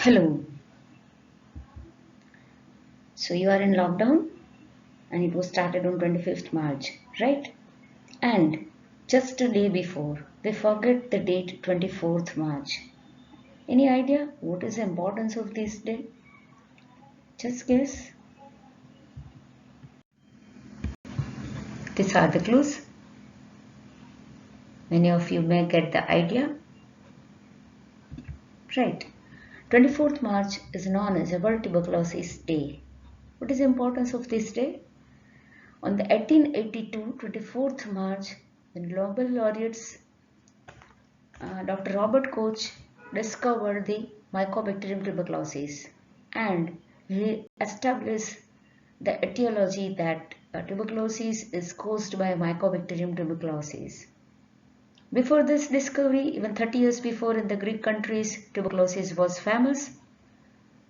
Hello. So you are in lockdown and it was started on 25th March, right? And just a day before, we forget the date 24th March. Any idea what is the importance of this day? Just guess. These are the clues. Many of you may get the idea. Right. 24th March is known as a World Tuberculosis Day. What is the importance of this day? On the 1882 24th March, the Nobel laureates Dr. Robert Koch discovered the Mycobacterium tuberculosis and he established the etiology that tuberculosis is caused by Mycobacterium tuberculosis. Before this discovery, even 30 years before in the Greek countries, tuberculosis was famous,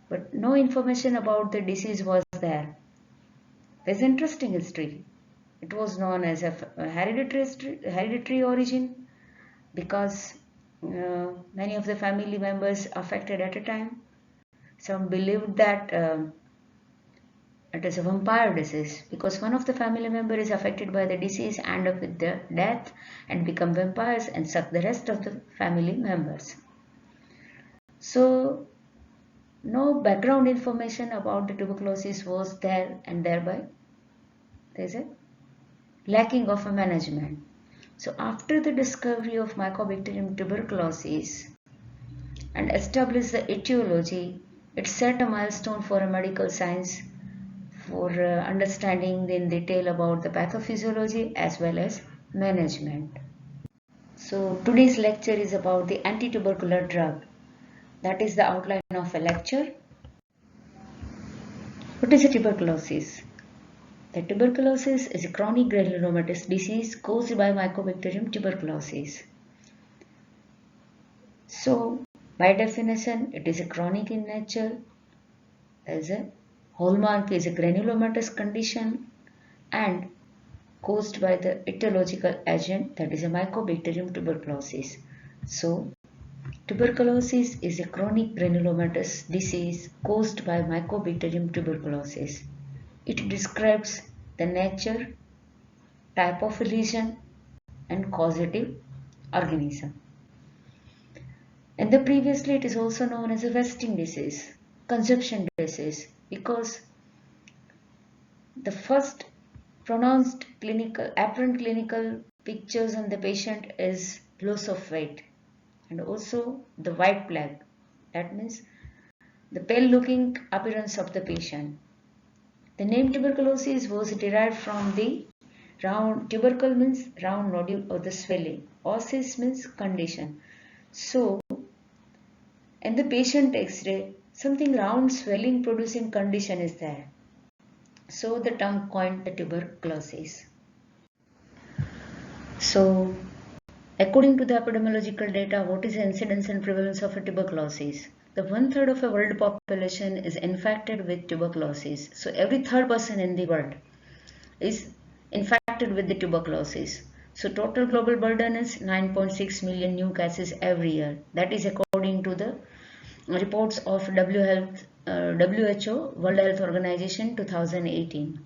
but no information about the disease was there. There's interesting history. It was known as a hereditary origin because many of the family members affected at a time. Some believed that it is a vampire disease because one of the family member is affected by the disease, end up with the death and become vampires and suck the rest of the family members. So no background information about the tuberculosis was there, and thereby there is a lacking of a management. So after the discovery of Mycobacterium tuberculosis and established the etiology, it set a milestone for a medical science for understanding in detail about the pathophysiology as well as management. So today's lecture is about the anti-tubercular drug. That is the outline of a lecture. What is a tuberculosis? The tuberculosis is a chronic granulomatous disease caused by Mycobacterium tuberculosis. So by definition, it is a chronic in nature. As a hallmark is a granulomatous condition and caused by the etiological agent, that is a Mycobacterium tuberculosis. So tuberculosis is a chronic granulomatous disease caused by Mycobacterium tuberculosis. It describes the nature, type of lesion and causative organism. And the previously it is also known as a wasting disease, consumption disease, because the first pronounced apparent clinical pictures on the patient is loss of weight and also the white plaque. That means the pale looking appearance of the patient. The name tuberculosis was derived from the round, tubercle means round nodule or the swelling. Osis means condition. So in the patient X-ray, something round swelling producing condition is there. So the term coined the tuberculosis. So according to the epidemiological data, what is the incidence and prevalence of a tuberculosis? The 1/3 of a world population is infected with tuberculosis. So every third person in the world is infected with the tuberculosis. So total global burden is 9.6 million new cases every year. That is according to the reports of WHO, World Health Organization 2018.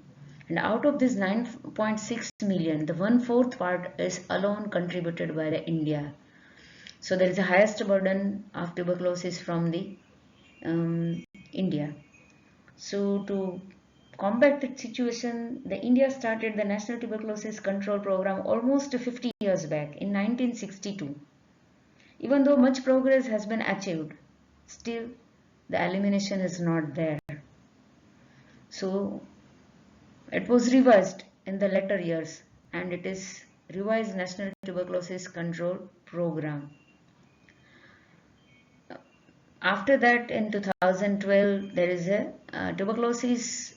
And out of this 9.6 million, the 1/4 part is alone contributed by the India. So there is the highest burden of tuberculosis from the India. So to combat that situation, the India started the National Tuberculosis Control Program almost 50 years back in 1962. Even though much progress has been achieved, still the elimination is not there. So it was revised in the later years and it is revised National Tuberculosis Control Program. After that in 2012 there is a tuberculosis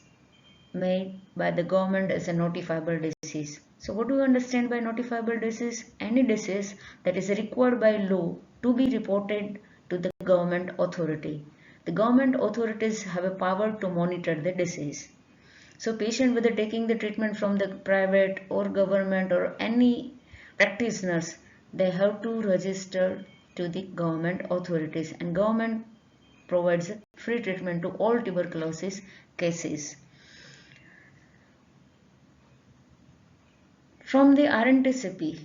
made by the government as a notifiable disease. So what do you understand by notifiable disease? Any disease that is required by law to be reported to the government authority. The government authorities have a power to monitor the disease. So patient whether taking the treatment from the private or government or any practitioners, they have to register to the government authorities and government provides free treatment to all tuberculosis cases. From the RNTCP,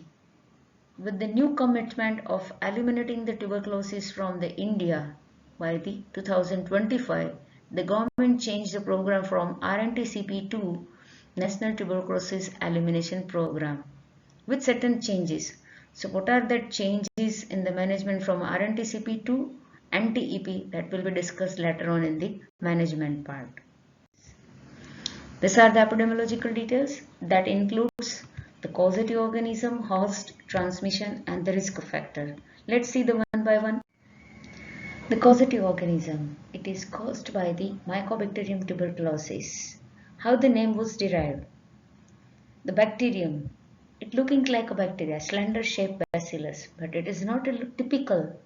with the new commitment of eliminating the tuberculosis from the India by the 2025, the government changed the program from RNTCP to National Tuberculosis Elimination Program with certain changes. So what are the changes in the management from RNTCP to NTEP? That will be discussed later on in the management part. These are the epidemiological details that includes the causative organism, host, transmission and the risk factor. Let's see the one by one. The causative organism. It is caused by the Mycobacterium tuberculosis. How the name was derived. The bacterium. It looking like a bacteria, slender shaped bacillus, but it is not a typical.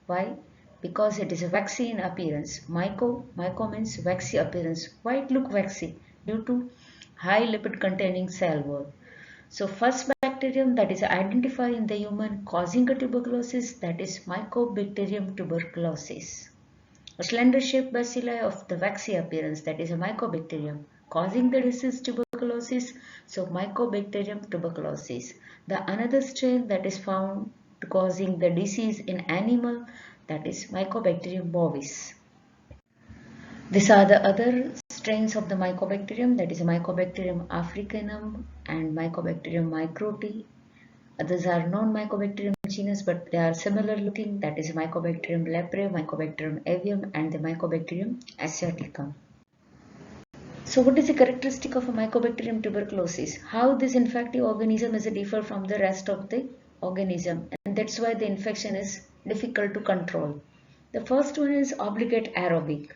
Why? Because it is a waxy in appearance. Myco means waxy appearance. Why it look waxy? Due to high lipid containing cell wall. So first bacterium that is identified in the human causing a tuberculosis, that is Mycobacterium tuberculosis. A slender shaped bacilli of the waxy appearance, that is a Mycobacterium causing the disease tuberculosis, so Mycobacterium tuberculosis. The another strain that is found causing the disease in animal, that is Mycobacterium bovis. These are the other strains of the Mycobacterium, that is Mycobacterium africanum and Mycobacterium microti. Others are non-Mycobacterium genus, but they are similar looking, that is Mycobacterium leprae, Mycobacterium avium and the Mycobacterium asiaticum. So what is the characteristic of a Mycobacterium tuberculosis? How this infective organism is different from the rest of the organism, and that's why the infection is difficult to control. The first one is obligate aerobic.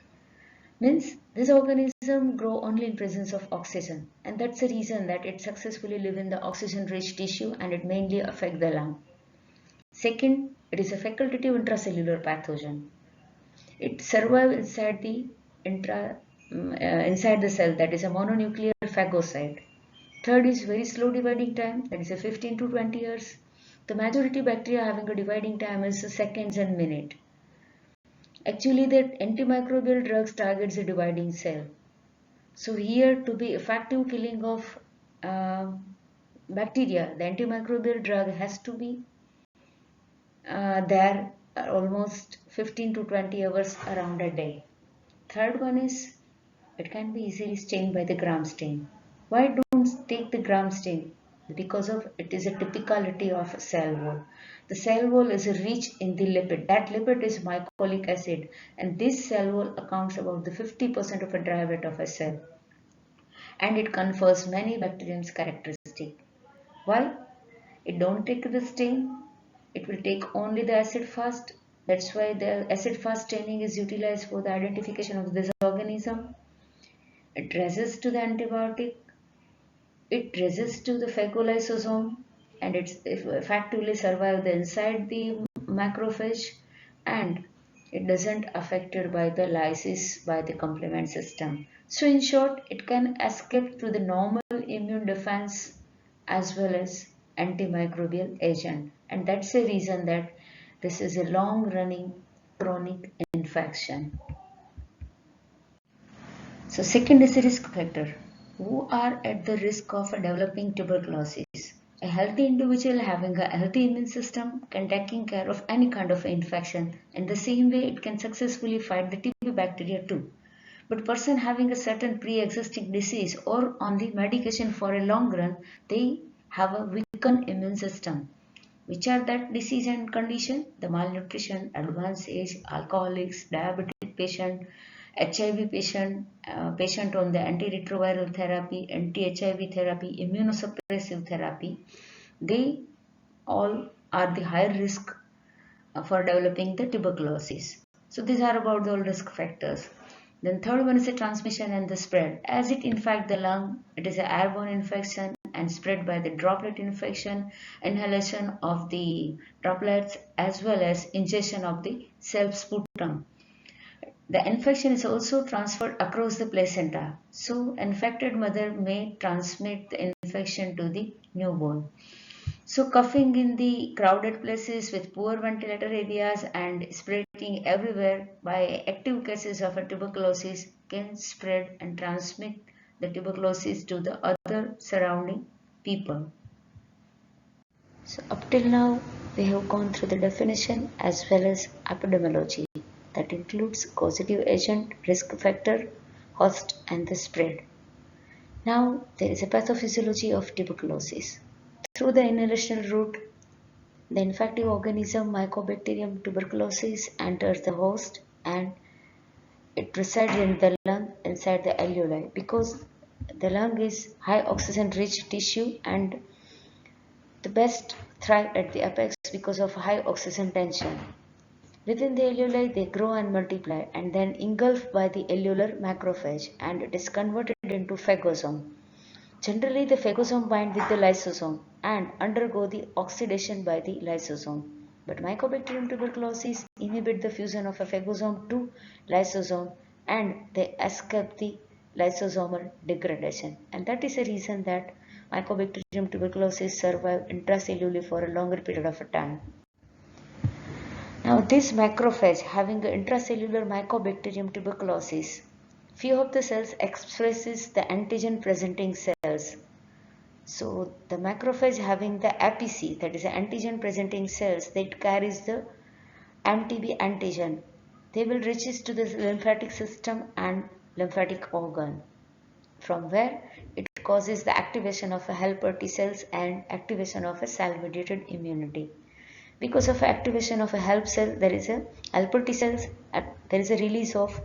Means this organism grow only in presence of oxygen, and that's the reason that it successfully live in the oxygen rich tissue and it mainly affect the lung. Second, it is a facultative intracellular pathogen. It survive inside the inside the cell, that is a mononuclear phagocyte. Third is very slow dividing time, that is a 15 to 20 years. The majority bacteria having a dividing time is seconds and minute. Actually, the antimicrobial drugs targets the dividing cell. So here, to be effective killing of bacteria, the antimicrobial drug has to be there almost 15 to 20 hours around a day. Third one is it can be easily stained by the gram stain. Why don't take the gram stain? Because of it is a typicality of a cell wall. The cell wall is rich in the lipid. That lipid is mycolic acid, and this cell wall accounts about the 50% of a dry weight of a cell, and it confers many bacterium's characteristic. Why? It don't take the stain. It will take only the acid fast. That's why the acid fast staining is utilized for the identification of this organism. It resists to the antibiotic. It resists to the phagolysosome, and it effectively survives inside the macrophage, and it doesn't affected by the lysis by the complement system. So in short, it can escape through the normal immune defense as well as antimicrobial agent, and that's the reason that this is a long running chronic infection. So second is the risk factor. Who are at the risk of developing tuberculosis? A healthy individual having a healthy immune system can taking care of any kind of infection. In the same way, it can successfully fight the TB bacteria too. But person having a certain pre-existing disease or on the medication for a long run, they have a weakened immune system. Which are that disease and condition? The malnutrition, advanced age, alcoholics, diabetic patient, HIV patient, patient on the antiretroviral therapy, anti-HIV therapy, immunosuppressive therapy, they all are the higher risk for developing the tuberculosis. So these are about the risk factors. Then third one is the transmission and the spread. As it infects the lung, it is an airborne infection and spread by the droplet infection, inhalation of the droplets as well as ingestion of the self-sputum. The infection is also transferred across the placenta. So infected mother may transmit the infection to the newborn. So coughing in the crowded places with poor ventilator areas and spreading everywhere by active cases of a tuberculosis can spread and transmit the tuberculosis to the other surrounding people. So up till now we have gone through the definition as well as epidemiology, that includes causative agent, risk factor, host and the spread. Now there is a pathophysiology of tuberculosis. Through the inhalational route, the infective organism Mycobacterium tuberculosis enters the host and it resides in the lung inside the alveoli, because the lung is high oxygen rich tissue and the best thrive at the apex because of high oxygen tension. Within the alveoli, they grow and multiply and then engulfed by the alveolar macrophage and it is converted into phagosome. Generally, the phagosome bind with the lysosome and undergo the oxidation by the lysosome. But Mycobacterium tuberculosis inhibit the fusion of a phagosome to lysosome and they escape the lysosomal degradation. And that is the reason that Mycobacterium tuberculosis survive intracellularly for a longer period of time. Now, this macrophage having an intracellular Mycobacterium tuberculosis, few of the cells expresses the antigen presenting cells. So the macrophage having the APC, that is the antigen presenting cells, that carries the MTB antigen. They will reach to the lymphatic system and lymphatic organ, from where it causes the activation of a helper T cells and activation of a cell mediated immunity. Because of activation of a help cell, there is a helper T cells, there is a release of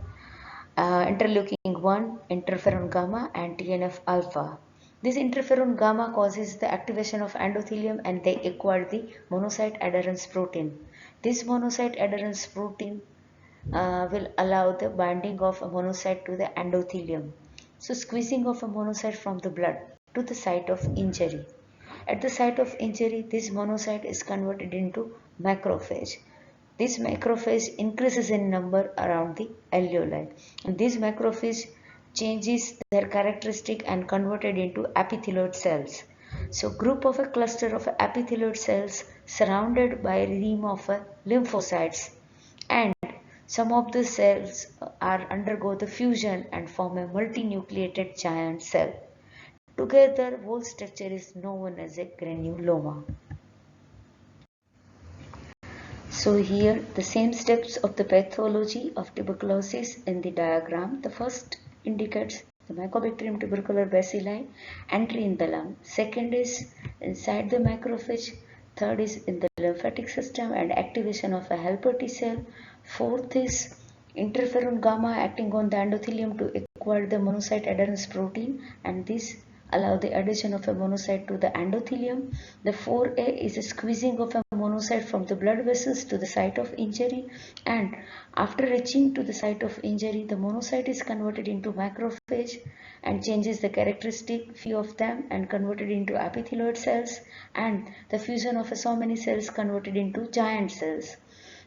interleukin 1, interferon gamma and TNF alpha. This interferon gamma causes the activation of endothelium and they acquire the monocyte adherens protein. This monocyte adherens protein will allow the binding of a monocyte to the endothelium. So squeezing of a monocyte from the blood to the site of injury. At the site of injury, this monocyte is converted into macrophage. This macrophage increases in number around the alveoli. And this macrophage changes their characteristic and converted into epithelioid cells. So group of a cluster of epithelioid cells surrounded by a rim of lymphocytes, and some of the cells are undergo the fusion and form a multinucleated giant cell. Together, whole structure is known as a granuloma. So here the same steps of the pathology of tuberculosis in the diagram. The first indicates the Mycobacterium tubercular bacilli entry in the lung. Second is inside the macrophage. Third is in the lymphatic system and activation of a helper T cell. Fourth is interferon gamma acting on the endothelium to acquire the monocyte adherens protein, and this allow the addition of a monocyte to the endothelium. The 4A is a squeezing of a monocyte from the blood vessels to the site of injury, and after reaching to the site of injury, the monocyte is converted into macrophage and changes the characteristic, few of them, and converted into epithelioid cells, and the fusion of so many cells converted into giant cells.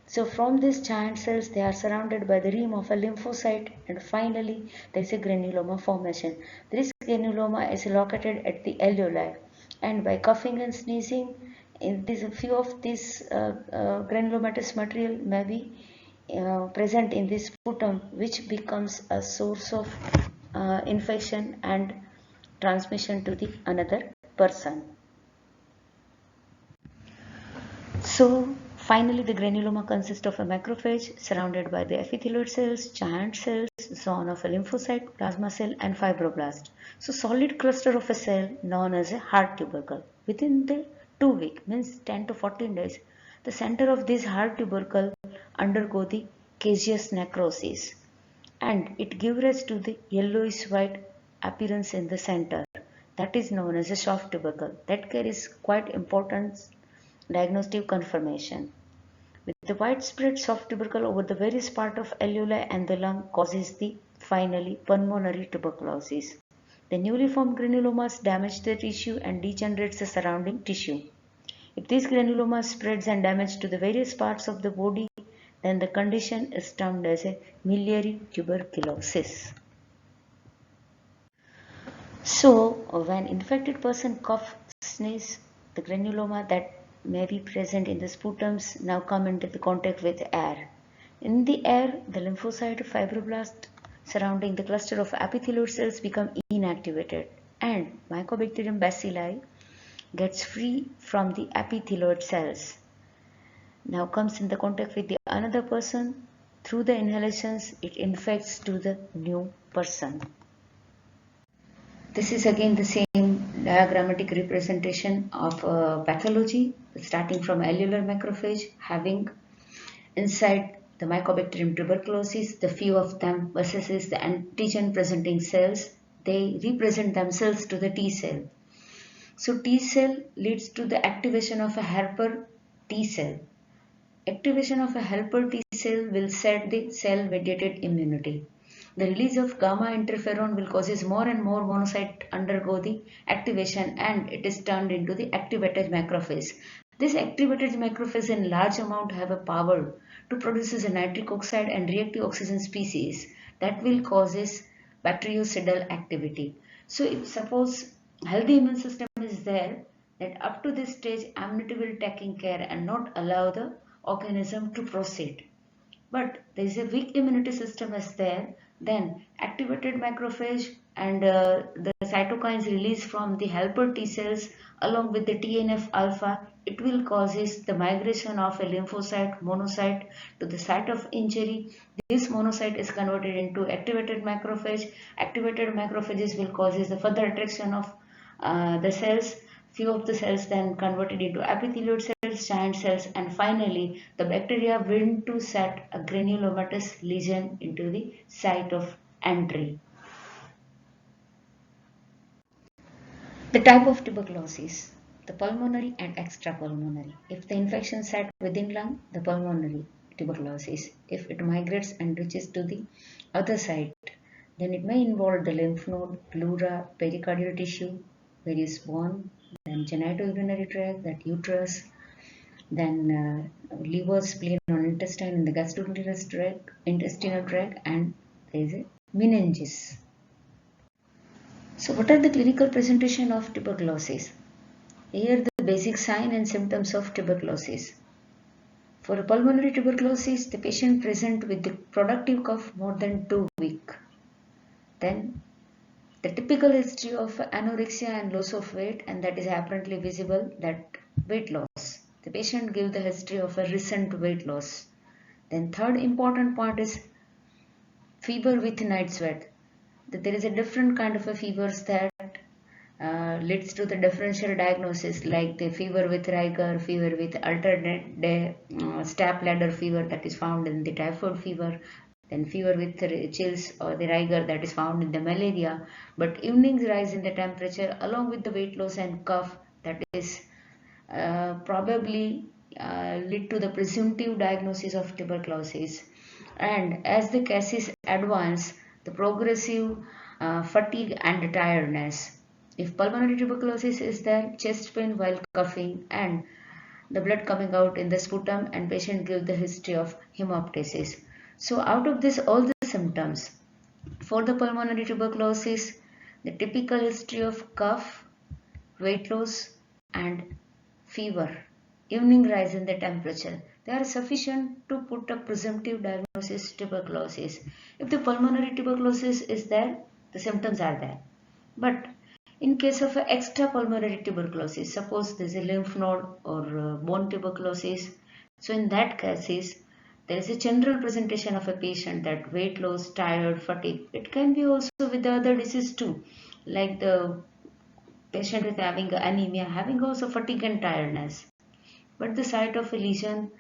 So from these giant cells, they are surrounded by the rim of a lymphocyte, and finally there is a granuloma formation. This granuloma is located at the alveoli, and by coughing and sneezing, in this, a few of this granulomatous material may be present in this sputum, which becomes a source of infection and transmission to the another person. So finally, the granuloma consists of a macrophage surrounded by the epithelioid cells, giant cells, zone of a lymphocyte, plasma cell and fibroblast. So solid cluster of a cell known as a hard tubercle. Within the 2 weeks, means 10 to 14 days, the center of this hard tubercle undergo the caseous necrosis and it gives rise to the yellowish white appearance in the center. That is known as a soft tubercle. That carries quite important diagnostic confirmation. With the widespread soft tubercle over the various part of alveoli and the lung causes the finally pulmonary tuberculosis. The newly formed granulomas damage the tissue and degenerates the surrounding tissue. If these granulomas spreads and damage to the various parts of the body, then the condition is termed as a miliary tuberculosis. So, when infected person cough, sneeze, the granuloma that may be present in the sputums now come into the contact with air. In the air, the lymphocyte fibroblast surrounding the cluster of epithelial cells become inactivated and Mycobacterium bacilli gets free from the epithelial cells. Now comes in the contact with the another person. Through the inhalations, it infects to the new person. This is again the same diagrammatic representation of pathology, starting from alveolar macrophage having inside the Mycobacterium tuberculosis, the few of them possesses the antigen presenting cells. They represent themselves to the T cell. So T cell leads to the activation of a helper T cell. Activation of a helper T cell will set the cell mediated immunity. The release of gamma interferon will causes more and more monocyte undergo the activation and it is turned into the activated macrophage. This activated macrophage in large amount have a power to produce a nitric oxide and reactive oxygen species that will causes bactericidal activity. So if suppose healthy immune system is there, that up to this stage immunity will taking care and not allow the organism to proceed. But there is a weak immunity system is there, then activated macrophage and the cytokines released from the helper T cells along with the TNF alpha, it will causes the migration of a lymphocyte monocyte to the site of injury. This monocyte is converted into activated macrophage. Activated macrophages will causes the further attraction of the cells. Few of the cells then converted into epithelial cells, giant cells, and finally the bacteria begin to set a granulomatous lesion into the site of entry. The type of tuberculosis, the pulmonary and extrapulmonary. If the infection sat within lung, the pulmonary tuberculosis. If it migrates and reaches to the other site, then it may involve the lymph node, pleura, pericardial tissue, various bone, then genitourinary tract, that uterus, then liver, spleen, or intestine in the intestinal tract, and there is a meninges. So what are the clinical presentation of tuberculosis? Here the basic sign and symptoms of tuberculosis. For a pulmonary tuberculosis, the patient present with the productive cough more than 2 weeks. Then the typical history of anorexia and loss of weight, and that is apparently visible, that weight loss. The patient gives the history of a recent weight loss. Then third important point is fever with night sweat. That there is a different kind of a fevers that leads to the differential diagnosis, like the fever with rigor, fever with alternate day, step ladder fever that is found in the typhoid fever, then fever with chills or the rigor that is found in the malaria. But evenings rise in the temperature along with the weight loss and cough, that is probably lead to the presumptive diagnosis of tuberculosis. And as the cases advance, the progressive fatigue and tiredness. If pulmonary tuberculosis is there, chest pain while coughing and the blood coming out in the sputum, and patient give the history of hemoptysis. So out of this all the symptoms, for the pulmonary tuberculosis, the typical history of cough, weight loss and fever, evening rise in the temperature, they are sufficient to put a presumptive diagnosis tuberculosis. If the pulmonary tuberculosis is there, the symptoms are there. But in case of extrapulmonary tuberculosis, suppose there is a lymph node or bone tuberculosis, so in that cases, there is a general presentation of a patient that weight loss, tired, fatigue. It can be also with the other disease too, like the patient with having anemia, having also fatigue and tiredness. But the site of a lesion,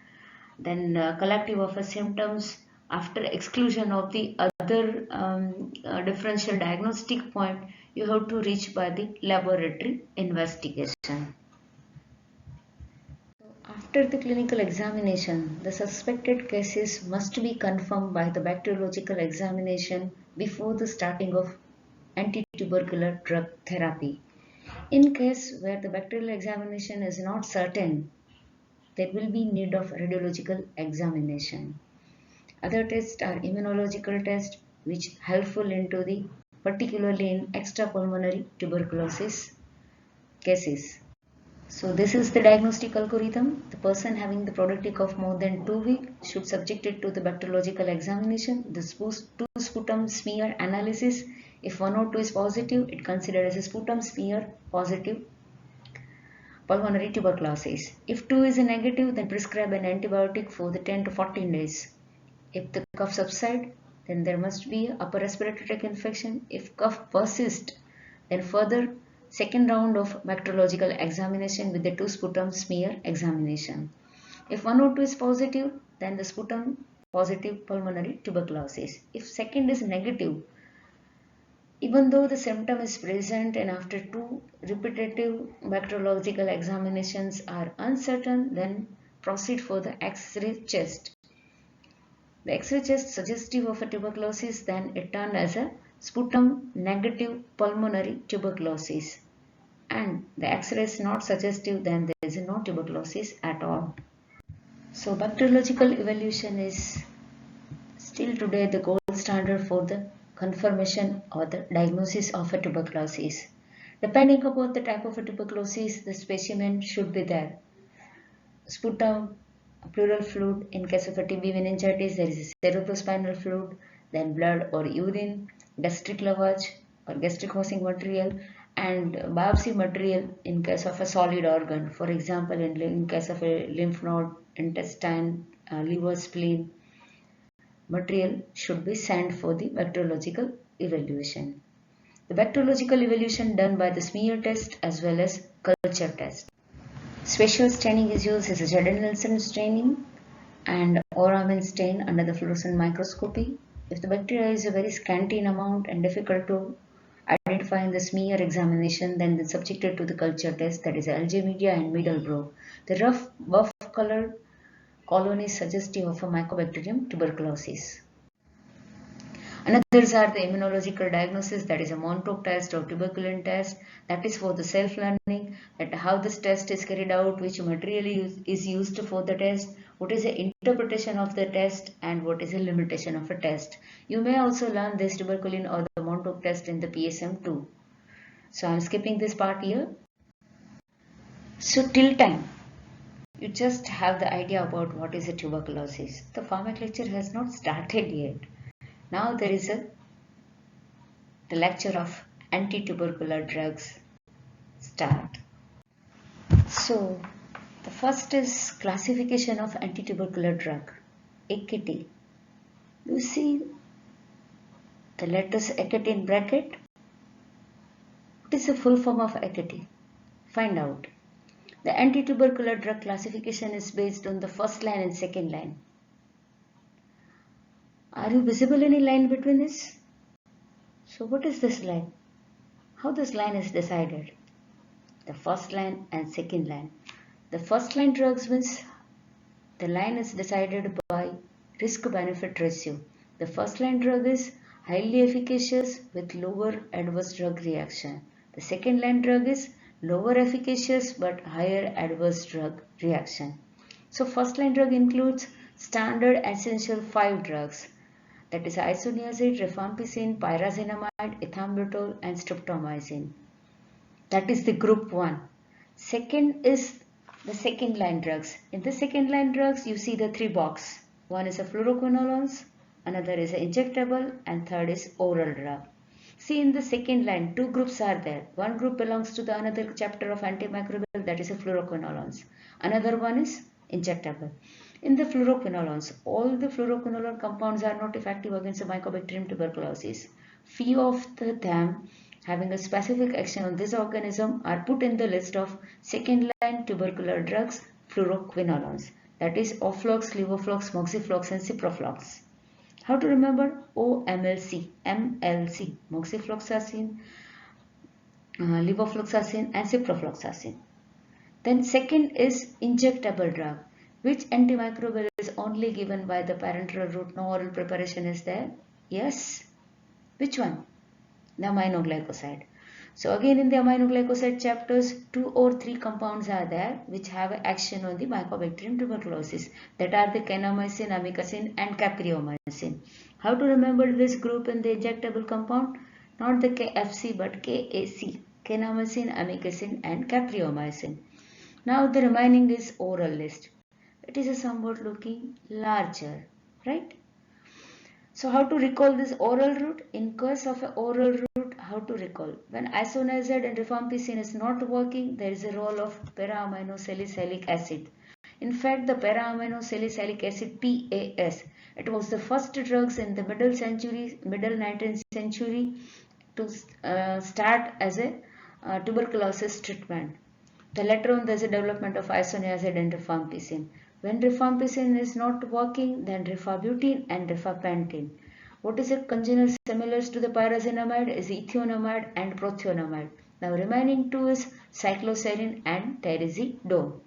then collective of a symptoms after exclusion of the other differential diagnostic point, you have to reach by the laboratory investigation. After the clinical examination, the suspected cases must be confirmed by the bacteriological examination before the starting of anti-tubercular drug therapy. In case where the bacterial examination is not certain, there will be need of radiological examination. Other tests are immunological tests, which helpful into the particularly in extrapulmonary tuberculosis cases. So this is the diagnostic algorithm. The person having the productive cough more than 2 weeks should subject it to the bacteriological examination, the two sputum smear analysis. If 1 or 2 is positive, it considered as a sputum smear positive pulmonary tuberculosis. If 2 is a negative, then prescribe an antibiotic for the 10 to 14 days. If the cough subsides, then there must be upper respiratory tract infection. If cough persists, then further second round of bacteriological examination with the 2 sputum smear examination. If 1 or 2 is positive, then the sputum positive pulmonary tuberculosis. If second is negative, even though the symptom is present and after 2 repetitive bacteriological examinations are uncertain, then proceed for the X-ray chest. The X-ray chest suggestive of a tuberculosis, then it turned as a sputum negative pulmonary tuberculosis. And the X-ray is not suggestive, then there is no tuberculosis at all. So bacteriological evaluation is still today the gold standard for the confirmation or the diagnosis of a tuberculosis. Depending upon the type of a tuberculosis, the specimen should be there. Sputum, pleural fluid. In case of a TB meningitis, there is a cerebrospinal fluid, then blood or urine, gastric lavage or gastric hosting material, and biopsy material in case of a solid organ. For example, in case of a lymph node, intestine, liver, spleen, material should be sent for the bacteriological evaluation. The bacteriological evaluation done by the smear test as well as culture test. Special staining is used as a Jardine-Nelson staining and Oramin stain under the fluorescent microscopy. If the bacteria is a very scanty in amount and difficult to identify in the smear examination, then it's subjected to the culture test, that is Algae media and Middlebrough. The rough buff colored colony is suggestive of a Mycobacterium tuberculosis. Others are the immunological diagnosis, that is a Montauk test or tuberculin test, that is for the self-learning, that how this test is carried out, which material is used for the test, what is the interpretation of the test, and what is the limitation of a test. You may also learn this tuberculin or the Montauk test in the PSM too. So I am skipping this part here. So till time, you just have the idea about what is a tuberculosis. The pharmac lecture has not started yet. Now there is the lecture of anti-tubercular drugs start. So the first is classification of anti-tubercular drug, AKT. You see the letters AKT in bracket. What is the full form of AKT? Find out. The anti-tubercular drug classification is based on the first line and second line. Are you visible any line between this? So what is this line? How this line is decided? The first line and second line. The first line drugs means the line is decided by risk-benefit ratio. The first line drug is highly efficacious with lower adverse drug reaction. The second line drug is lower efficacious but higher adverse drug reaction. So first line drug includes standard essential 5 drugs, that is isoniazid, rifampicin, pyrazinamide, ethambutol and streptomycin. That is the group 1. Second is the second line drugs. In the second line drugs, you see the 3 boxes. One is a fluoroquinolones, another is an injectable, and third is oral drug. See, in the second line, 2 groups are there. One group belongs to the another chapter of antimicrobial, that is a fluoroquinolones. Another one is injectable. In the fluoroquinolones, all the fluoroquinolone compounds are not effective against the Mycobacterium tuberculosis. Few of them having a specific action on this organism are put in the list of second line tubercular drugs, fluoroquinolones, that is Oflox, Levoflox, Moxiflox and Ciproflox. How to remember? OMLC, MLC, moxifloxacin, levofloxacin and ciprofloxacin. Then second is injectable drug, which antimicrobial is only given by the parenteral route, no oral preparation is there. Yes. Which one? The aminoglycoside. So again in the aminoglycoside chapters, 2 or 3 compounds are there which have action on the Mycobacterium tuberculosis. That are the kanamycin, amikacin and capreomycin. How to remember this group in the injectable compound? Not the KFC but KAC, kanamycin, amikacin and capreomycin. Now the remaining is oral list. It is a somewhat looking larger, right? So how to recall this oral route? In case of an oral route, how to recall? When isoniazid and rifampicin is not working, there is a role of para-aminosalicylic acid. In fact, the para-aminosalicylic acid PAS, it was the first drugs in the middle 19th century to start as a tuberculosis treatment. The later on there is a development of isoniazid and rifampicin. When rifampicin is not working, then rifabutin and rifapentin. What is a congener similar to the pyrazinamide is ethionamide and prothionamide. Now remaining two is cycloserine and trazodone.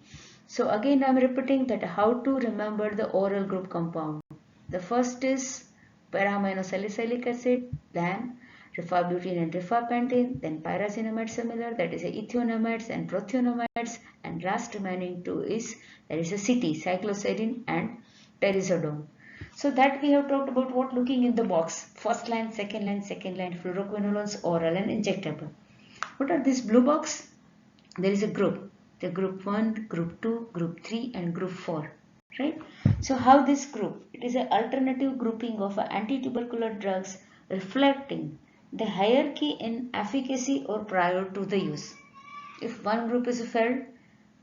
So again I am repeating that how to remember the oral group compound. The first is para-aminosalicylic acid, then rifabutin and rifapentin, then pyrazinamide similar, that is ethionamides and prothionamides, and last remaining two is there is a CT, cycloserine and trazodone. So that we have talked about what looking in the box, first line, second line, fluoroquinolones, oral and injectable. What are these blue box? There is a group, the group 1, group 2, group 3 and group 4. Right? So how this group? It is an alternative grouping of anti-tubercular drugs reflecting the hierarchy in efficacy or prior to the use. If one group is failed,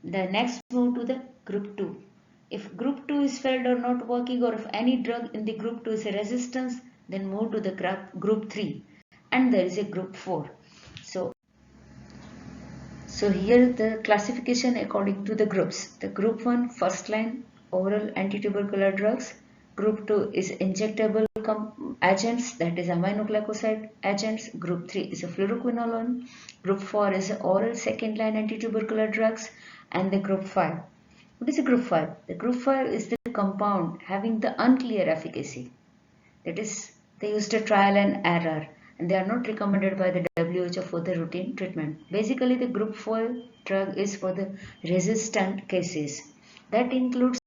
the next move to the group 2. If group 2 is failed or not working, or if any drug in the group 2 is a resistance, then move to the group 3. And there is a group 4. So here the classification according to the groups. The group 1 first line oral anti-tubercular drugs. Group 2 is injectable agents, that is aminoglycoside agents. Group 3 is a fluoroquinolone. Group 4 is oral second line anti-tubercular drugs. And the group 5. What is the group 5? The group 5 is the compound having the unclear efficacy. That is, they used a trial and error and they are not recommended by the WHO for the routine treatment. Basically, the group 4 drug is for the resistant cases. That includes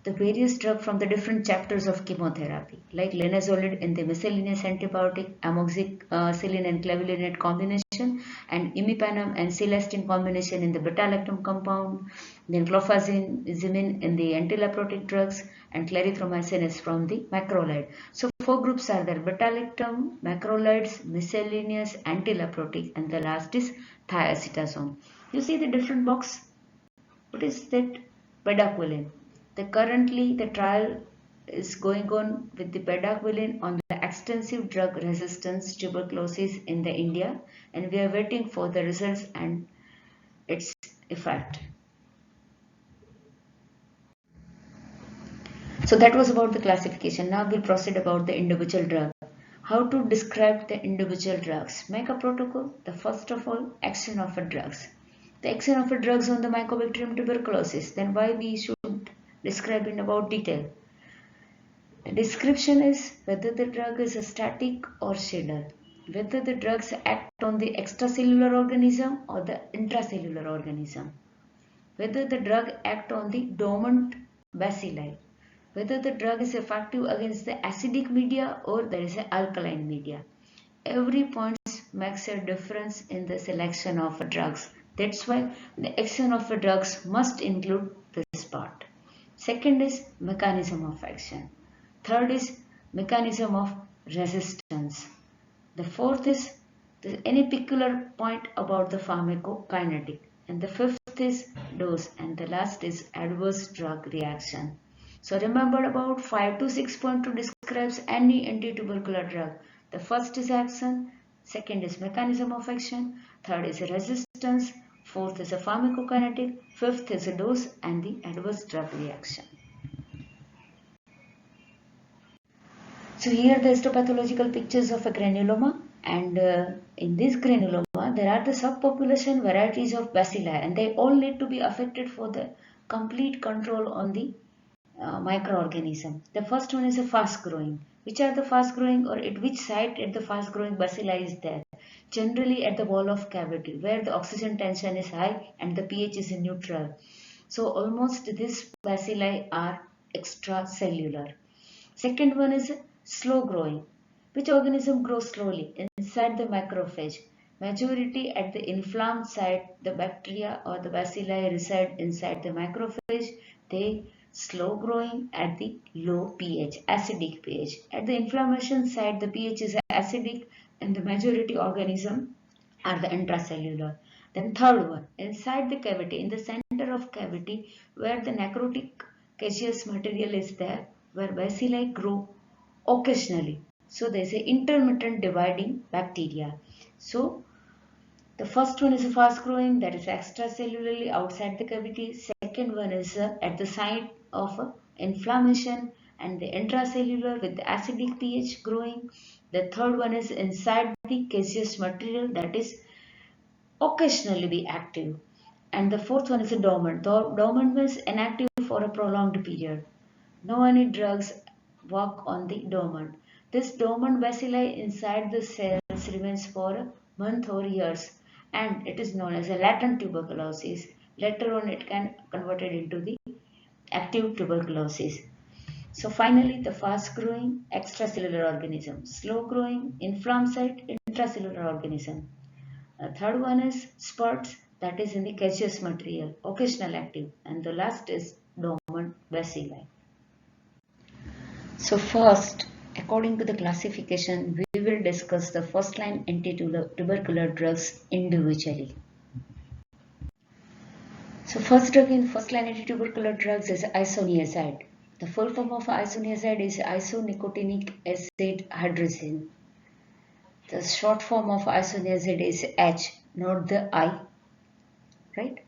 the various drugs from the different chapters of chemotherapy, like linezolid in the miscellaneous antibiotic, amoxicillin and clavulanate combination, and imipenem and celestine combination in the beta-lactam compound, then clofazimine in the antileprotic drugs, and clarithromycin is from the macrolide. So 4 groups are there: beta-lactam, macrolides, miscellaneous, antileprotic, and the last is thiacetazone. You see the different box? What is that? Bedaquiline. Currently the trial is going on with the bedaquiline on the extensive drug resistance tuberculosis in the India, and we are waiting for the results and its effect. So that was about the classification. Now we'll proceed about the individual drug. How to describe the individual drugs? Make a protocol. The first of all, action of a drugs. The action of a drugs on the Mycobacterium tuberculosis. Then why we should describe in about detail. The description is whether the drug is a static or shallow, whether the drugs act on the extracellular organism or the intracellular organism, whether the drug act on the dormant bacilli, whether the drug is effective against the acidic media or there is an alkaline media. Every point makes a difference in the selection of drugs. That's why the action of the drugs must include this part. Second is mechanism of action. Third is mechanism of resistance. The fourth is any peculiar point about the pharmacokinetic. And the fifth is dose. And the last is adverse drug reaction. So remember about 5 to 6.2 describes any anti-tubercular drug. The first is action, second is mechanism of action, third is resistance, fourth is a pharmacokinetic, fifth is a dose and the adverse drug reaction. So here the histopathological pictures of a granuloma, and in this granuloma there are the subpopulation varieties of bacilli and they all need to be affected for the complete control on the microorganism. The first one is a fast growing. Which are the fast growing, or at which site at the fast growing bacilli is there? Generally at the wall of cavity where the oxygen tension is high and the pH is neutral. So almost these bacilli are extracellular. Second one is slow growing. Which organism grows slowly? Inside the macrophage. Majority at the inflamed site, the bacteria or the bacilli reside inside the macrophage. They slow growing at the low pH, acidic pH. At the inflammation site, the pH is acidic and the majority organism are the intracellular. Then third one, inside the cavity, in the center of cavity where the necrotic caseous material is there, where bacilli grow occasionally. So there is a intermittent dividing bacteria. So the first one is a fast growing, that is extracellularly outside the cavity. Second one is at the site of inflammation and the intracellular with the acidic pH growing. The third one is inside the caseous material, that is occasionally be active. And the fourth one is a dormant. Dormant means inactive for a prolonged period. No any drugs work on the dormant. This dormant bacilli inside the cells remains for a month or years, and it is known as a latent tuberculosis. Later on it can convert it into the active tuberculosis. So finally the fast growing extracellular organism, slow growing inflamed site intracellular organism. The third one is spurts, that is in the caseous material, occasional active, and the last is dormant bacilli. So first, according to the classification, we will discuss the first line anti-tubercular drugs individually. So first drug in first line anti-tubercular drugs is isoniazid. The full form of isoniazid is isonicotinic acid hydrazine. The short form of isoniazid is H, not the I, right?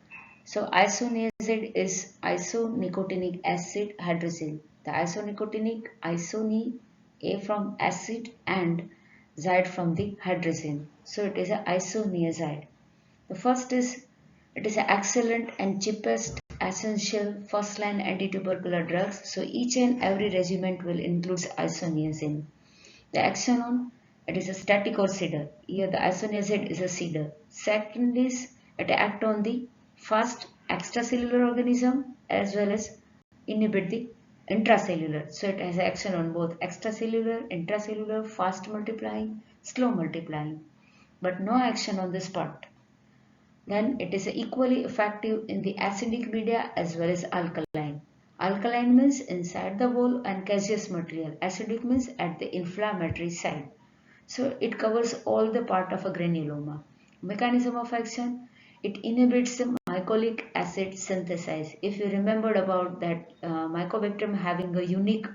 So isoniazid is isonicotinic acid hydrazine. The isonicotinic, isoni, A from acid and zide from the hydrazine. So it is a isoniazid. The first is, it is an excellent and cheapest essential first line anti-tubercular drugs. So each and every regimen will include isoniazid. The action on, it is a static or cedar. Here the isoniazid is a cedar. Second is, it act on the fast extracellular organism as well as inhibit the intracellular. So it has action on both extracellular, intracellular, fast multiplying, slow multiplying, but no action on this part. Then it is equally effective in the acidic media as well as alkaline. Alkaline means inside the wall and caseous material. Acidic means at the inflammatory site. So it covers all the part of a granuloma. Mechanism of action, it inhibits the mycolic acid synthesis. If you remembered about that Mycobacterium having a unique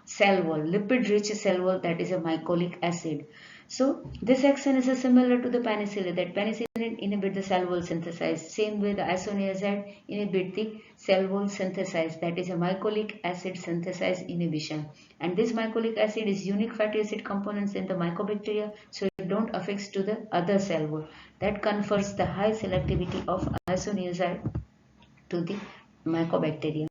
cell wall, lipid rich cell wall, that is a mycolic acid. So this action is similar to the penicillin, that penicillin inhibit the cell wall synthesis. Same way the isoniazid inhibit the cell wall synthesis, that is a mycolic acid synthesis inhibition. And this mycolic acid is unique fatty acid components in the mycobacteria, so it don't affects to the other cell wall. That confers the high selectivity of isoniazid to the mycobacteria.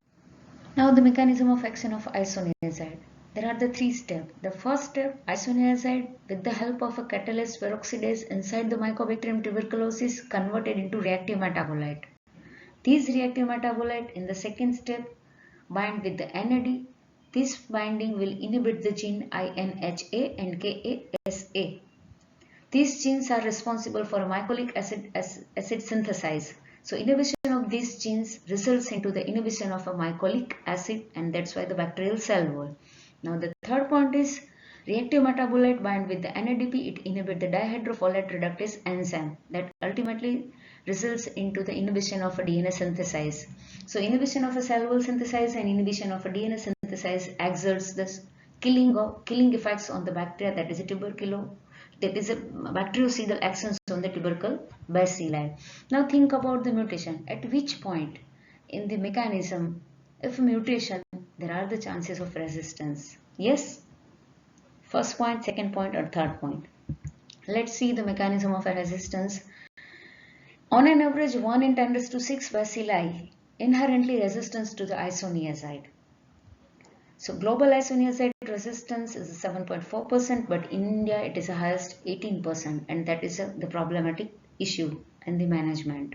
Now the mechanism of action of isoniazid. There are the three steps. The first step, isoniazid with the help of a catalase peroxidase inside the Mycobacterium tuberculosis converted into reactive metabolite. These reactive metabolite in the second step bind with the NAD. This binding will inhibit the gene INHA and KASA. These genes are responsible for mycolic acid synthesis. So inhibition of these genes results into the inhibition of a mycolic acid, and that's why the bacterial cell wall. Now the third point is reactive metabolite bind with the NADP. It inhibits the dihydrofolate reductase enzyme that ultimately results into the inhibition of a DNA synthesis. So inhibition of a cell wall synthesis and inhibition of a DNA synthesis exerts this killing effects on the bacteria, that is a bactericidal actions on the tubercle bacilli. Now think about the mutation. At which point in the mechanism, if mutation, there are the chances of resistance? Yes? First point, second point, or third point. Let's see the mechanism of a resistance. On an average, 1 in 10 raised to 6 bacilli inherently resistance to the isoniazid. So global isoniazid resistance is 7.4%, but in India it is the highest 18%, and that is the problematic issue in the management.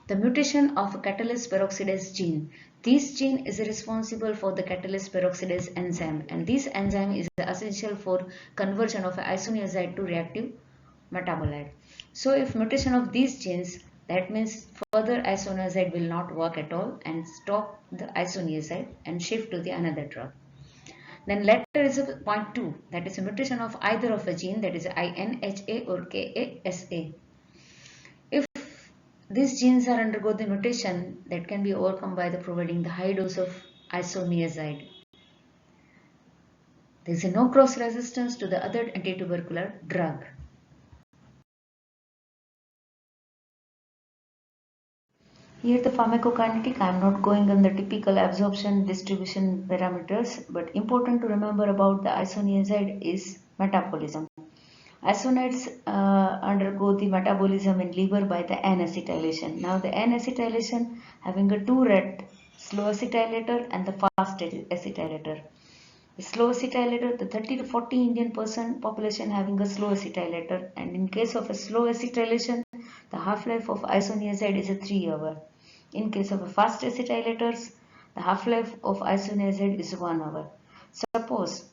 The mutation of a catalase peroxidase gene. This gene is responsible for the catalase peroxidase enzyme, and this enzyme is essential for conversion of isoniazid to reactive metabolite. So if mutation of these genes, that means further isoniazid will not work at all and stop the isoniazid and shift to the another drug. Then later is a point 2, that is a mutation of either of a gene, that is INHA or KASA. If these genes are undergo the mutation, that can be overcome by the providing the high dose of isoniazid. There is no cross resistance to the other antitubercular drug. Here the pharmacokinetic, I am not going on the typical absorption distribution parameters, but important to remember about the isoniazid is metabolism. Isoniazids undergo the metabolism in liver by the N-acetylation. Now the N-acetylation having a two red, slow acetylator and the fast acetylator. The slow acetylator, the 30 to 40 Indian person population having a slow acetylator, and in case of a slow acetylation, the half-life of isoniazid is a 3 hour. In case of a fast acetylators, the half-life of isoniazid is 1 hour. Suppose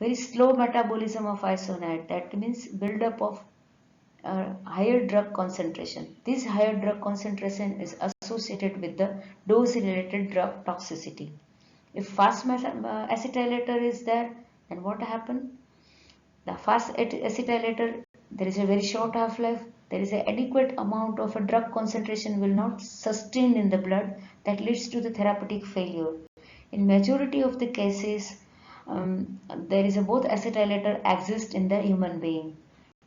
very slow metabolism of isoniazid, that means buildup of higher drug concentration. This higher drug concentration is associated with the dose-related drug toxicity. If fast acetylator is there, then what happen? The fast acetylator, there is a very short half-life. There is an adequate amount of a drug concentration will not sustain in the blood, that leads to the therapeutic failure. In majority of the cases, there is a both acetylator exist in the human being.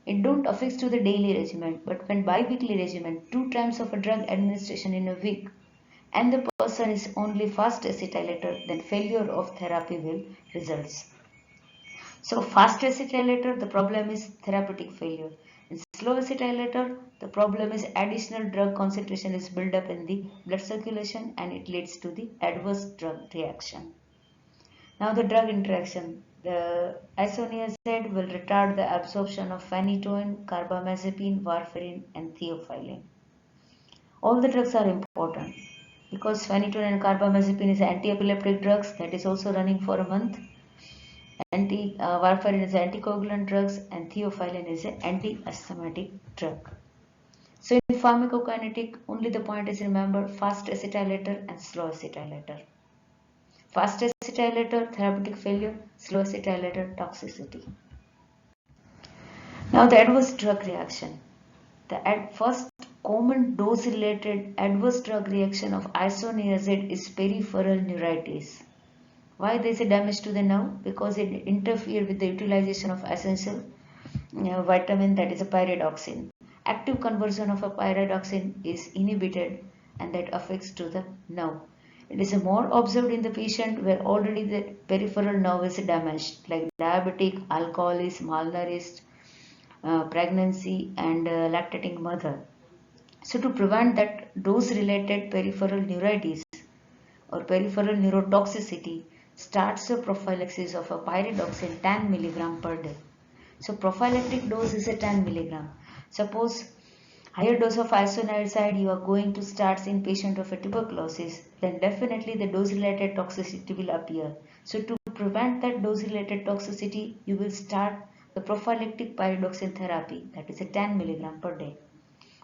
It don't affect to the daily regimen, but when bi-weekly regimen, 2 times of a drug administration in a week, and the person is only fast acetylator, then failure of therapy will results. So fast acetylator, the problem is therapeutic failure. In slow acetylator, the problem is additional drug concentration is built up in the blood circulation and it leads to the adverse drug reaction. Now the drug interaction. The isoniazid will retard the absorption of phenytoin, carbamazepine, warfarin and theophylline. All the drugs are important because phenytoin and carbamazepine is anti-epileptic drugs that is also running for a month. Warfarin is anticoagulant drugs and theophylline is an anti-asthmatic drug. So in pharmacokinetic, only the point is remember fast acetylator and slow acetylator. Fast acetylator, therapeutic failure, slow acetylator, toxicity. Now the adverse drug reaction. The first common dose-related adverse drug reaction of isoniazid is peripheral neuritis. Why there is a damage to the nerve? Because it interferes with the utilization of essential vitamin, that is a pyridoxine. Active conversion of a pyridoxine is inhibited and that affects to the nerve. It is more observed in the patient where already the peripheral nerve is damaged, like diabetic, alcoholic, malnourished, pregnancy and lactating mother. So to prevent that dose-related peripheral neuritis or peripheral neurotoxicity, starts a prophylaxis of a pyridoxine 10 mg per day. So prophylactic dose is a 10 mg. Suppose higher dose of isoniazid you are going to start in patient of a tuberculosis, then definitely the dose-related toxicity will appear. So to prevent that dose-related toxicity, you will start the prophylactic pyridoxine therapy, that is a 10 mg per day.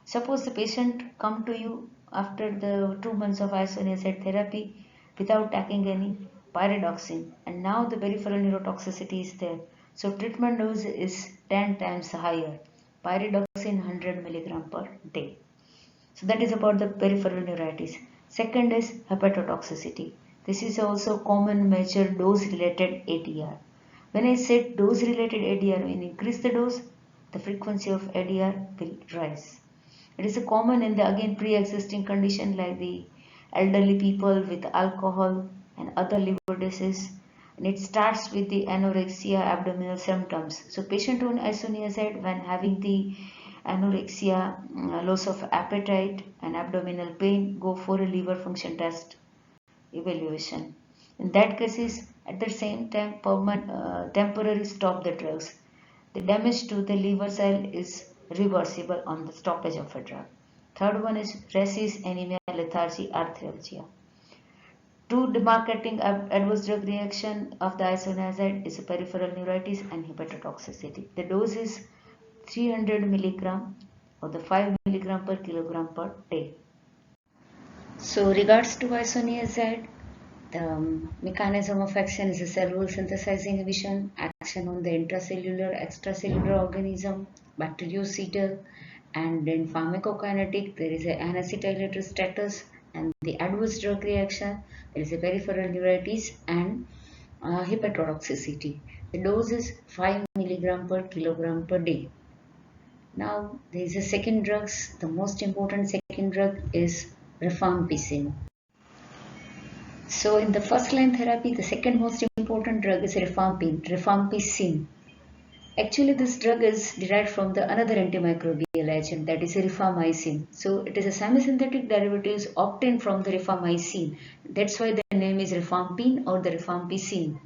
Suppose the patient come to you after the 2 months of isoniazid therapy without taking any pyridoxine, and now the peripheral neurotoxicity is there. So treatment dose is 10 times higher, pyridoxine 100 mg per day. So that is about the peripheral neuritis. Second is hepatotoxicity. This is also common major dose related ADR. When I said dose related ADR, when increase the dose, the frequency of ADR will rise. It is a common in the again pre-existing condition like the elderly people with alcohol and other liver disease, and it starts with the anorexia abdominal symptoms. So patient on isoniazid when having the anorexia, loss of appetite and abdominal pain, go for a liver function test evaluation. In that cases, at the same time, temporarily stop the drugs. The damage to the liver cell is reversible on the stoppage of a drug. Third one is resist anemia, lethargy, arthralgia. Two demarcating adverse drug reaction of the isoniazid is peripheral neuritis and hepatotoxicity. The dose is 300 mg or the 5 milligram per kilogram per day. So regards to isoniazid, the mechanism of action is a cell wall synthesis inhibition, action on the intracellular, extracellular organism, bactericidal, and in pharmacokinetic there is an anecylated status, and the adverse drug reaction there is a peripheral neuritis and hepatotoxicity. The dose is 5 milligram per kilogram per day. Now there is a second drugs. The most important second drug is rifampicin. So in the first line therapy, the second most important drug is rifampicin. Actually, this drug is derived from the another antimicrobial agent, that is rifamycin. So it is a semisynthetic derivative obtained from the rifamycin. That's why the name is rifampin or the rifampicin.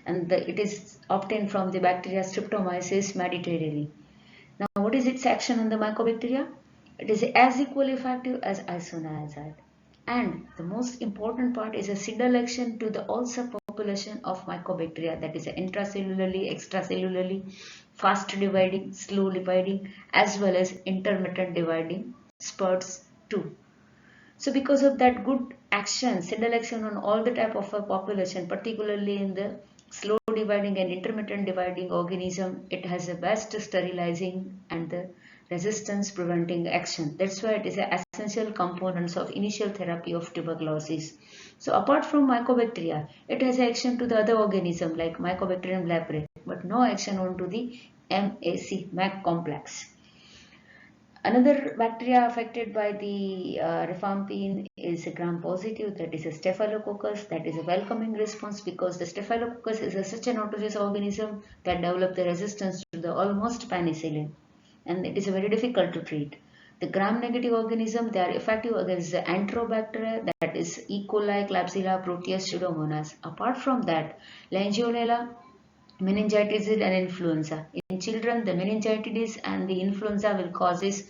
And it is obtained from the bacteria Streptomyces mediterrane. Now, what is its action on the mycobacteria? It is as equally effective as isoniazid. And the most important part is a signal action to the all subpopulation of mycobacteria, that is intracellularly, extracellularly, fast dividing, slow dividing, as well as intermittent dividing spurts too. So because of that good action, signal action on all the type of a population, particularly in the slow dividing and intermittent dividing organism, it has the best sterilizing and the resistance preventing action. That's why it is an essential components of initial therapy of tuberculosis. So apart from mycobacteria, it has action to the other organism like Mycobacterium leprae, but no action on to the MAC complex. Another bacteria affected by the rifampin is gram-positive, that is a staphylococcus. That is a welcoming response because the staphylococcus is such an autogenous organism that develop the resistance to the almost penicillin, and it is very difficult to treat. The gram-negative organism, they are effective against the enterobacteria, that is E. coli, Klebsiella, Proteus, Pseudomonas. Apart from that, Legionella, meningitis and influenza. In children, the meningitis and the influenza will causes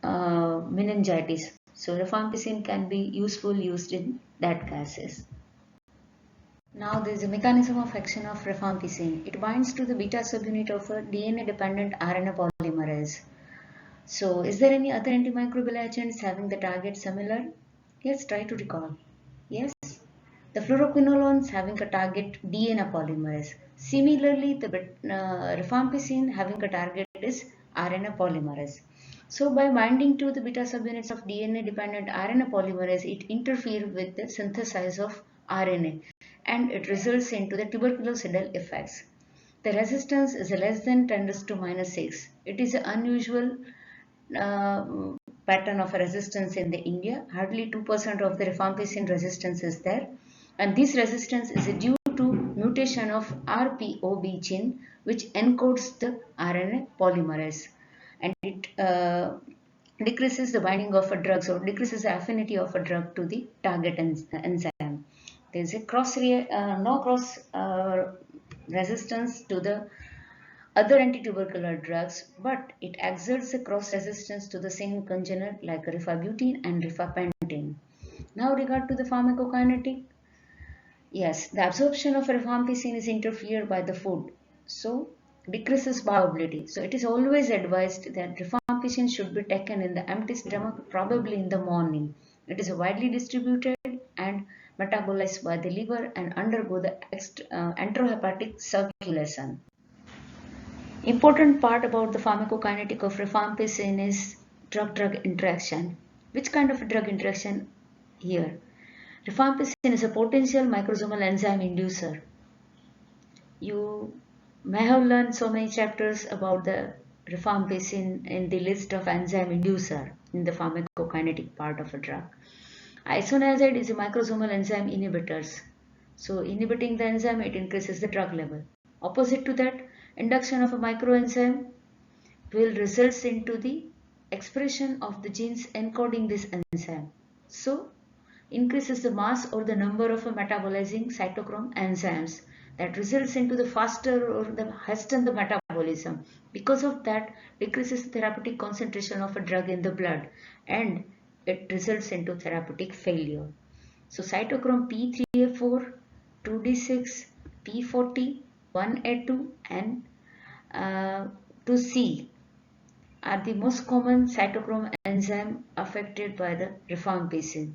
meningitis. So rifampicin can be used in that cases. Now there is a mechanism of action of rifampicin. It binds to the beta subunit of a DNA-dependent RNA polymerase. So is there any other antimicrobial agents having the target similar? Yes, try to recall. Yes. The fluoroquinolones having a target DNA polymerase. Similarly, the rifampicin having a target is RNA polymerase. So by binding to the beta subunits of DNA dependent RNA polymerase, it interferes with the synthesis of RNA and it results into the tuberculocidal effects. The resistance is less than 10 to minus 6. It is an unusual pattern of resistance in the India. Hardly 2% of the rifampicin resistance is there, and this resistance is due to mutation of RPOB gene which encodes the RNA polymerase, and it decreases the binding of a drug or decreases the affinity of a drug to the target enzyme. There is a no cross resistance to the other antitubercular drugs, but it exerts a cross resistance to the same congener like rifabutin and rifapentin. Now regard to the pharmacokinetic, yes, the absorption of rifampicin is interfered by the food, so decreases bioavailability. So it is always advised that rifampicin should be taken in the empty stomach, probably in the morning. It is widely distributed and metabolized by the liver and undergo the enterohepatic circulation. Important part about the pharmacokinetic of rifampicin is drug-drug interaction. Which kind of a drug interaction here? Rifampicin is a potential microsomal enzyme inducer. You may have learned so many chapters about the rifampicin in the list of enzyme inducer in the pharmacokinetic part of a drug. Isoniazid is a microsomal enzyme inhibitors. So inhibiting the enzyme, it increases the drug level. Opposite to that, induction of a microenzyme will result into the expression of the genes encoding this enzyme. So increases the mass or the number of metabolizing cytochrome enzymes that results into the faster or the hasten the metabolism. Because of that, decreases therapeutic concentration of a drug in the blood and it results into therapeutic failure. So cytochrome P3A4, 2D6, P40, 1A2 and 2C are the most common cytochrome enzyme affected by the rifampicin.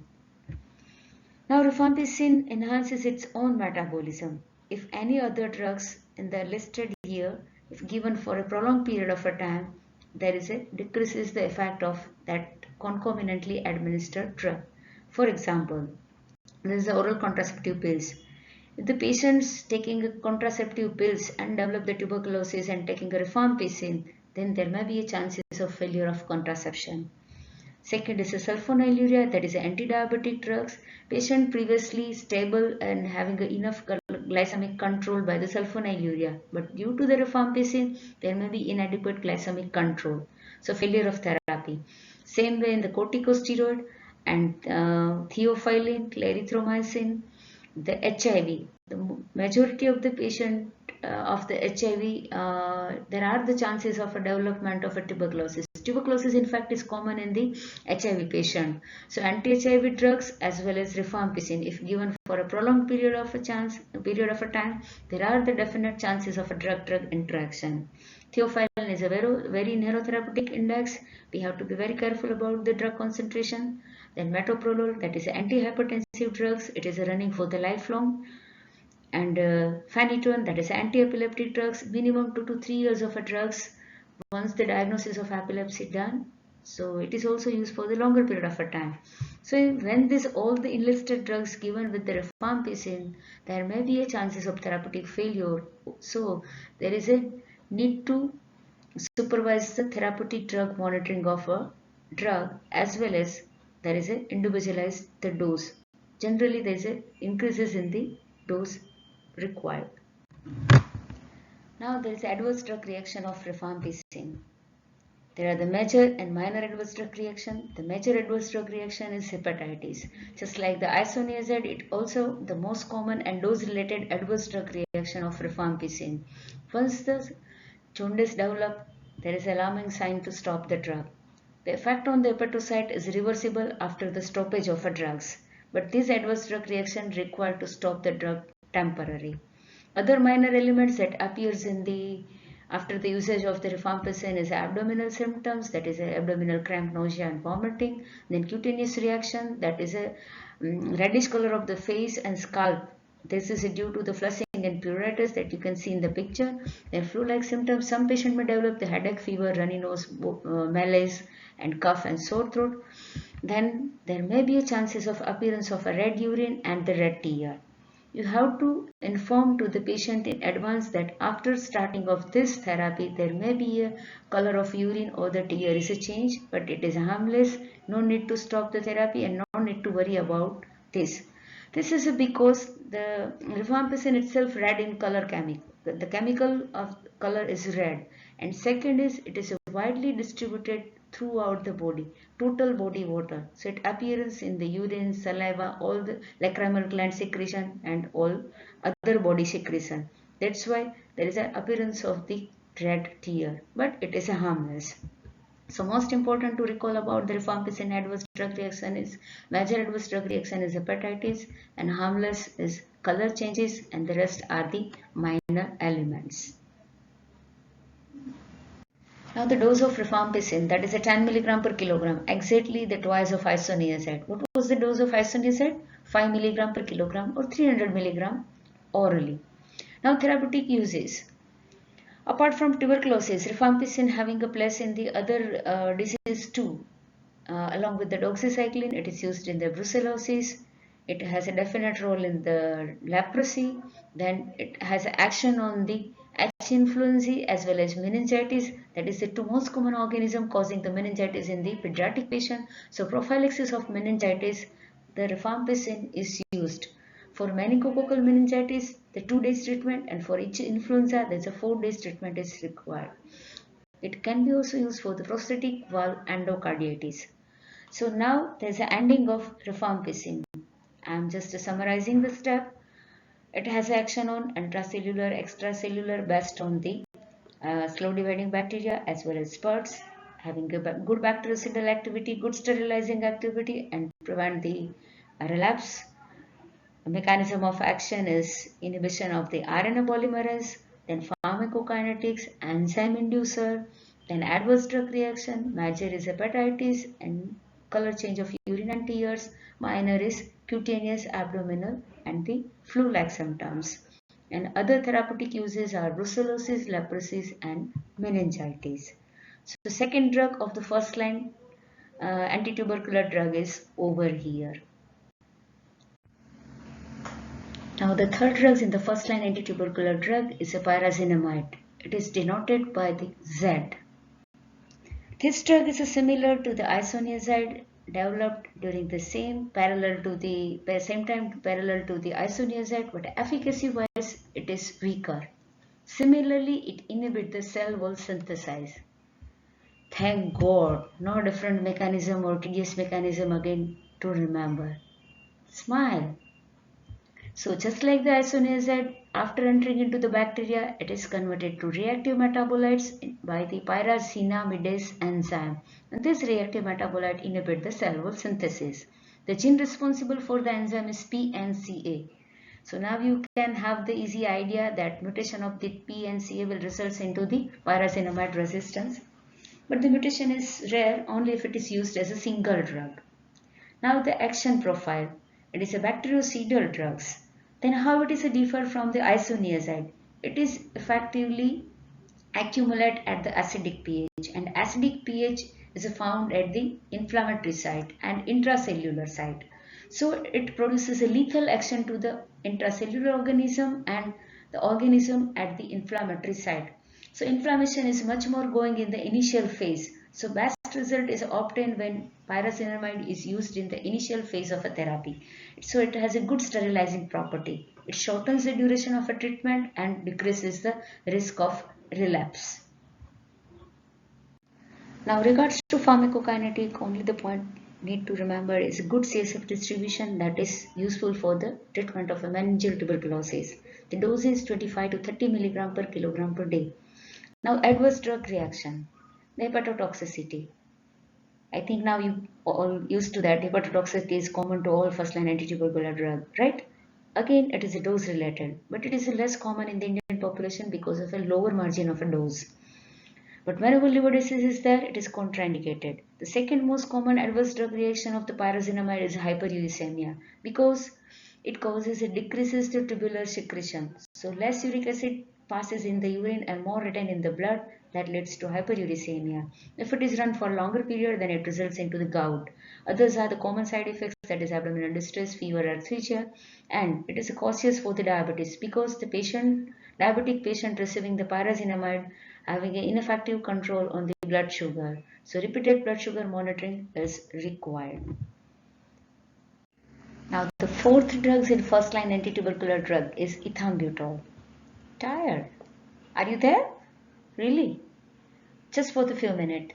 Now, rifampicin enhances its own metabolism. If any other drugs in the listed here, if given for a prolonged period of a time, there is a decreases the effect of that concomitantly administered drug. For example, there is the oral contraceptive pills. If the patient's taking contraceptive pills and develop the tuberculosis and taking a rifampicin, then there may be a chances of failure of contraception. Second is a sulfonylurea, that is anti-diabetic drugs. Patient previously stable and having enough glycemic control by the sulfonylurea, but due to the rifampicin, there may be inadequate glycemic control. So failure of therapy. Same way in the corticosteroid and theophylline, clarithromycin, the HIV. The majority of the patient of the HIV, there are the chances of a development of a tuberculosis. Tuberculosis in fact is common in the HIV patient. So anti-HIV drugs as well as rifampicin, if given for a prolonged period of a time, there are the definite chances of a drug-drug interaction. Theophylline is a very narrow therapeutic index. We have to be very careful about the drug concentration. Then metoprolol, that is antihypertensive drugs. It is running for the lifelong. And phenytoin, that is anti-epileptic drugs, minimum 2 to 3 years of a drugs once the diagnosis of epilepsy done. So it is also used for the longer period of a time. So when this all the enlisted drugs given with the rifampicin, there may be a chances of therapeutic failure. So there is a need to supervise the therapeutic drug monitoring of a drug, as well as there is a individualized the dose. Generally there is a increases in the dose required. Now there is adverse drug reaction of rifampicin. There are the major and minor adverse drug reaction. The major adverse drug reaction is hepatitis. Just like the isoniazid, it also the most common and dose-related adverse drug reaction of rifampicin. Once the jaundice develops, there is alarming sign to stop the drug. The effect on the hepatocyte is reversible after the stoppage of a drugs, but this adverse drug reaction required to stop the drug temporarily. Other minor elements that appears in the after the usage of the rifampicin is abdominal symptoms, that is abdominal cramp, nausea and vomiting. Then cutaneous reaction, that is a reddish color of the face and scalp. This is due to the flushing and pruritus that you can see in the picture. Then flu-like symptoms, some patient may develop the headache, fever, runny nose, malaise and cough and sore throat. Then there may be a chances of appearance of a red urine and the red tear. You have to inform to the patient in advance that after starting of this therapy, there may be a color of urine or the tear is a change, but it is harmless. No need to stop the therapy and no need to worry about this. This is because the rifampicin itself red in color chemical. The chemical of color is red. And second is it is widely distributed throughout the body, total body water. So it appears in the urine, saliva, all the lacrimal gland secretion and all other body secretion. That's why there is an appearance of the red tear, but it is a harmless. So most important to recall about the rifampicin adverse drug reaction is major adverse drug reaction is hepatitis and harmless is color changes and the rest are the minor elements. Now the dose of rifampicin, that is a 10 mg per kilogram, exactly the twice of isoniazid. What was the dose of isoniazid? 5 mg per kilogram or 300 mg orally. Now therapeutic uses. Apart from tuberculosis, rifampicin having a place in the other diseases too. Along with the doxycycline, it is used in the brucellosis. It has a definite role in the leprosy. Then it has action on the H. influenzae as well as meningitis. That is the two most common organism causing the meningitis in the pediatric patient. So prophylaxis of meningitis, the rifampicin is used. For meningococcal meningitis, the 2 days treatment, and for each influenza, there's a 4 days treatment is required. It can be also used for the prosthetic valve endocarditis. So now there's an ending of rifampicin. I am just summarizing the step. It has action on intracellular, extracellular based on the slow dividing bacteria as well as spurs, having a good bactericidal activity, good sterilizing activity, and prevent the relapse. The mechanism of action is inhibition of the RNA polymerase, then pharmacokinetics, enzyme inducer, Then adverse drug reaction, major is hepatitis and color change of urine and tears, minor is cutaneous, abdominal and the flu-like symptoms. And other therapeutic uses are brucellosis, leprosy and meningitis. So the second drug of the first line antitubercular drug is over here. Now the third drug in the first line antitubercular drug is a pyrazinamide. It is denoted by the Z. This drug is similar to the isoniazid developed during the same time parallel to the isoniazid, but efficacy wise it is weaker. Similarly, it inhibits the cell wall synthesis. Thank God, no different mechanism or tedious mechanism again to remember. Smile. So just like the isoniazid, after entering into the bacteria, it is converted to reactive metabolites by the pyrazinamidase enzyme. And this reactive metabolite inhibits the cell wall synthesis. The gene responsible for the enzyme is PNCA. So now you can have the easy idea that mutation of the PNCA will result into the pyrazinamide resistance. But the mutation is rare only if it is used as a single drug. Now the action profile. It is a bactericidal drugs. Then how it is differ from the isoniazid? It is effectively accumulate at the acidic pH, and acidic pH is found at the inflammatory site and intracellular site. So it produces a lethal action to the intracellular organism and the organism at the inflammatory site. So inflammation is much more going in the initial phase. So best result is obtained when pyrazinamide is used in the initial phase of a therapy. So it has a good sterilizing property. It shortens the duration of a treatment and decreases the risk of relapse. Now regards to pharmacokinetic, only the point need to remember is a good CSF distribution that is useful for the treatment of a meningeal tuberculosis. The dose is 25 to 30 mg per kilogram per day. Now adverse drug reaction, the hepatotoxicity. I think now you all used to that. Hepatotoxicity is common to all first-line antitubercular drug, right? Again, it is a dose related, but it is less common in the Indian population because of a lower margin of a dose. But whenever liver disease is there, it is contraindicated. The second most common adverse drug reaction of the pyrazinamide is hyperuricemia because it causes a decreases the tubular secretion. So less uric acid passes in the urine and more retained in the blood, that leads to hyperuricemia. If it is run for a longer period, then it results into the gout. Others are the common side effects, that is abdominal distress, fever, arthritia, and it is cautious for the diabetes because the diabetic patient receiving the pyrazinamide having an ineffective control on the blood sugar. So repeated blood sugar monitoring is required. Now the fourth drugs in first line antitubercular drug is ethambutol. Tired? Are you there? Really? Just for the few minutes.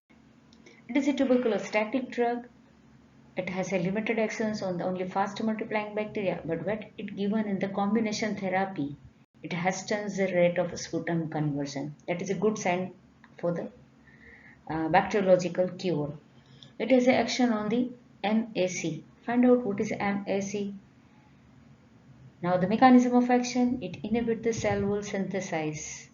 It is a tuberculostatic drug. It has a limited actions on the only fast multiplying bacteria, but when it given in the combination therapy, it hastens the rate of sputum conversion. That is a good sign for the bacteriological cure. It has an action on the MAC. Find out what is MAC. Now the mechanism of action, it inhibits the cell wall synthesis.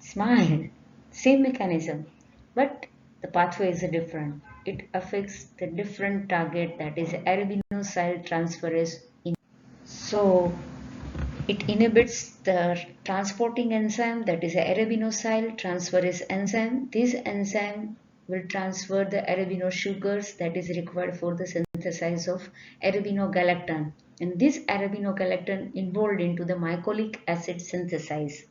Smile. Same mechanism, but the pathway is different. It affects the different target, that is arabinosyl transferase. So it inhibits the transporting enzyme, that is arabinosyl transferase enzyme. This enzyme will transfer the arabino sugars that is required for the synthesis of arabinogalactan, and this arabinogalactan involved into the mycolic acid synthesis.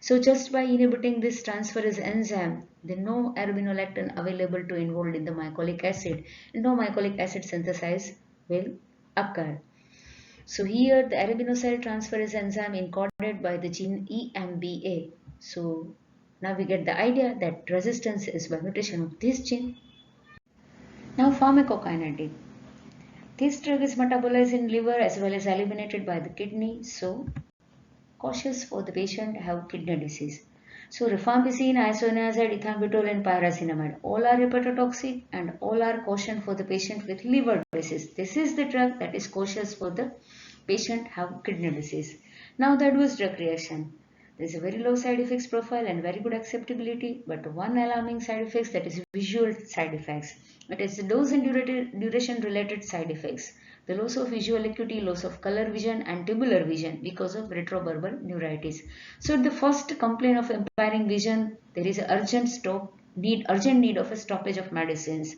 So just by inhibiting this transferase enzyme, there is no arabinolactan available to involved in the mycolic acid, and no mycolic acid synthesis will occur. So here the arabinosyl transferase enzyme encoded by the gene EMBA. So now we get the idea that resistance is by mutation of this gene. Now pharmacokinetic. This drug is metabolized in liver as well as eliminated by the kidney. So cautious for the patient have kidney disease. So rifampicin, isoniazid, ethambutol and pyrazinamide all are hepatotoxic and all are caution for the patient with liver disease. This is the drug that is cautious for the patient have kidney disease. Now the adverse drug reaction. There is a very low side effects profile and very good acceptability, but one alarming side effects, that is visual side effects. It is the dose and duration related side effects. The loss of visual acuity, loss of color vision and tubular vision because of retroverbal neuritis. So the first complaint of impairing vision, there is urgent need of a stoppage of medicines.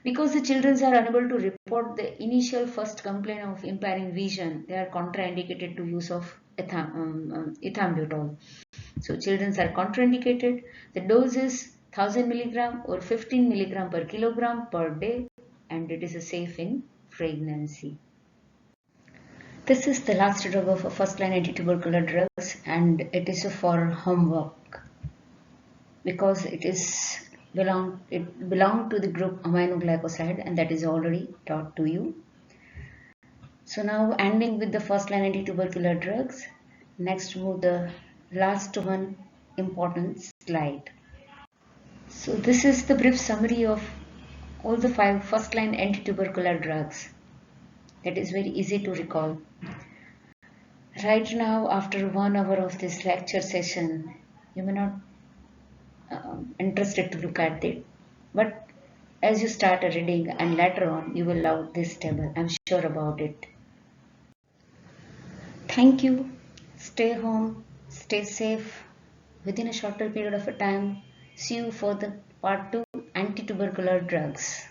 Because the children are unable to report the initial first complaint of impairing vision, they are contraindicated to use of ethambutol. So children are contraindicated. The dose is 1000 milligram or 15 milligram per kilogram per day, and it is safe in pregnancy. This is the last drug of first line anti-tubercular drugs, and it is for homework because it belong to the group aminoglycoside, and that is already taught to you. So now ending with the first line anti-tubercular drugs, next move the last one important slide. So this is the brief summary of all the 5 first line anti-tubercular drugs. That is very easy to recall. Right now, after 1 hour of this lecture session, you may not interested to look at it, but as you start reading and later on you will love this table. I'm sure about it. Thank you. Stay home, stay safe within a shorter period of time. See you for the part 2 anti-tubercular drugs.